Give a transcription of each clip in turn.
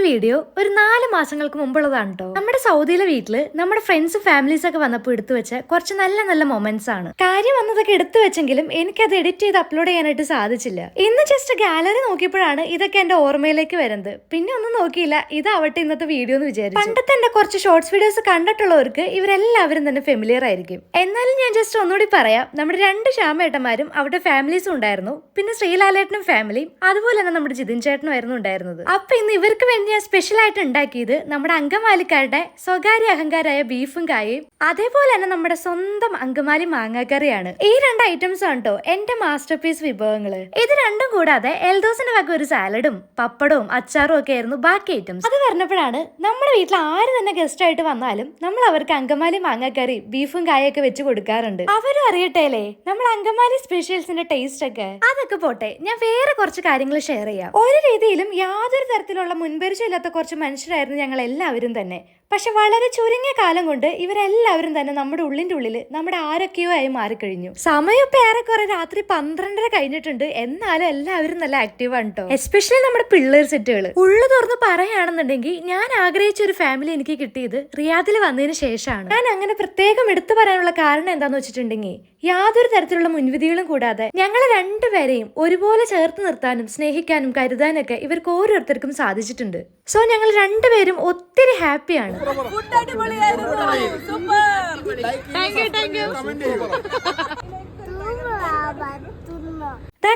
Video ഒരു 4 മാസങ്ങൾക്ക് മുമ്പുള്ളതാണ് കേട്ടോ. നമ്മുടെ സൗദിയിലെ വീട്ടില് നമ്മുടെ ഫ്രണ്ട്സും ഫാമിലീസ് ഒക്കെ വന്നപ്പോൾ എടുത്തു വെച്ച കുറച്ച് നല്ല നല്ല മൊമെന്റ്സ് ആണ്. കാര്യം വന്നതൊക്കെ എടുത്തു വെച്ചെങ്കിലും എനിക്കത് എഡിറ്റ് ചെയ്ത് അപ്ലോഡ് ചെയ്യാനായിട്ട് സാധിച്ചില്ല. ഇന്ന് ജസ്റ്റ് ഗാലറി നോക്കിയപ്പോഴാണ് ഇതൊക്കെ എന്റെ ഓർമ്മയിലേക്ക് വരുന്നത്. പിന്നെ ഒന്നും നോക്കിയില്ല, ഇതാവട്ടെ ഇന്നത്തെ വീഡിയോ എന്ന് വിചാരിച്ചു. പണ്ടത്തെ എന്റെ കുറച്ച് ഷോർട്സ് വീഡിയോസ് കണ്ടിട്ടുള്ളവർക്ക് ഇവരെല്ലാവരും തന്നെ ഫെമിലിയർ ആയിരിക്കും. എന്നാലും ഞാൻ ജസ്റ്റ് ഒന്നുകൂടി പറയാം. നമ്മുടെ 2 ശ്യാമേട്ടന്മാരും അവരുടെ ഫാമിലീസും ഉണ്ടായിരുന്നു. പിന്നെ ശ്രീലാലേട്ടനും ഫാമിലിയും അതുപോലെ തന്നെ നമ്മുടെ ജിതിൻ ചേട്ടനും ആയിരുന്നു ഉണ്ടായിരുന്നത്. അപ്പൊ ഇന്ന് ഇവർക്ക് വേണ്ടി ഞാൻ സ്പെഷ്യൽ ആയിട്ട് ഉണ്ടാക്കിയത് നമ്മുടെ അങ്കമാലിക്കാരുടെ സ്വകാര്യ അഹങ്കാരായ ബീഫും കായയും അതേപോലെ തന്നെ നമ്മുടെ സ്വന്തം അങ്കമാലി മാങ്ങാക്കറിയാണ്. ഈ 2 ഐറ്റംസ് ആണ് കേട്ടോ എന്റെ മാസ്റ്റർ പീസ് വിഭവങ്ങള്. ഇത് രണ്ടും കൂടാതെ എൽദോസിന്റെ വക ഒരു സാലഡും പപ്പടവും അച്ചാറും ഒക്കെ ആയിരുന്നു ബാക്കി ഐറ്റംസ്. അത് പറഞ്ഞപ്പോഴാണ് നമ്മുടെ വീട്ടിൽ ആര് തന്നെ ഗസ്റ്റ് ആയിട്ട് വന്നാലും നമ്മൾ അവർക്ക് അങ്കമാലി മാങ്ങാക്കറി ബീഫും കായൊക്കെ വെച്ച് കൊടുക്കാറുണ്ട്. അവരും അറിയട്ടേലേ നമ്മൾ അങ്കമാലി സ്പെഷ്യൽസിന്റെ ടേസ്റ്റ് ഒക്കെ. അതൊക്കെ പോട്ടെ, ഞാൻ വേറെ കുറച്ച് കാര്യങ്ങൾ ഷെയർ ചെയ്യാം. ഒരു രീതിയിലും യാതൊരു തരത്തിലുള്ള മുൻപരിചയമില്ലാത്ത കുറച്ച് മനുഷ്യരായിരുന്നു ഞങ്ങൾ എല്ലാവരും തന്നെ. പക്ഷെ വളരെ ചുരുങ്ങിയ കാലം കൊണ്ട് ഇവരെല്ലാവരും തന്നെ നമ്മുടെ ഉള്ളിന്റെ ഉള്ളിൽ നമ്മുടെ ആരൊക്കെയോ ആയി മാറിക്കഴിഞ്ഞു. സമയം ഇപ്പൊ ഏറെക്കുറെ രാത്രി 12:30 കഴിഞ്ഞിട്ടുണ്ട്. എന്നാലും എല്ലാവരും നല്ല ആക്റ്റീവ് ആണ് കേട്ടോ. എസ്പെഷ്യലി നമ്മുടെ പിള്ളേർ സെറ്റുകൾ. ഉള്ളു തുറന്ന് പറയുകയാണെന്നുണ്ടെങ്കിൽ ഞാൻ ആഗ്രഹിച്ച ഒരു ഫാമിലി എനിക്ക് കിട്ടിയത് റിയാദിൽ വന്നതിന് ശേഷമാണ്. ഞാൻ അങ്ങനെ പ്രത്യേകം എടുത്തു പറയാനുള്ള കാരണം എന്താന്ന് വെച്ചിട്ടുണ്ടെങ്കിൽ യാതൊരു തരത്തിലുള്ള മുൻവിധികളും കൂടാതെ ഞങ്ങളെ 2 പേരെയും ഒരുപോലെ ചേർത്ത് നിർത്താനും സ്നേഹിക്കാനും കരുതാനൊക്കെ ഇവർക്ക് ഓരോരുത്തർക്കും സാധിച്ചിട്ടുണ്ട്. സോ ഞങ്ങൾ 2 പേരും ഒത്തിരി ഹാപ്പിയാണ്.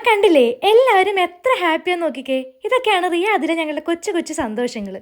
കണ്ടില്ലേ, എല്ലാവരും എത്ര ഹാപ്പിയാന്ന് നോക്കിക്കേ. ഇതൊക്കെയാണ് റിയാദിലെ ഞങ്ങളുടെ കൊച്ചു കൊച്ചു സന്തോഷങ്ങള്.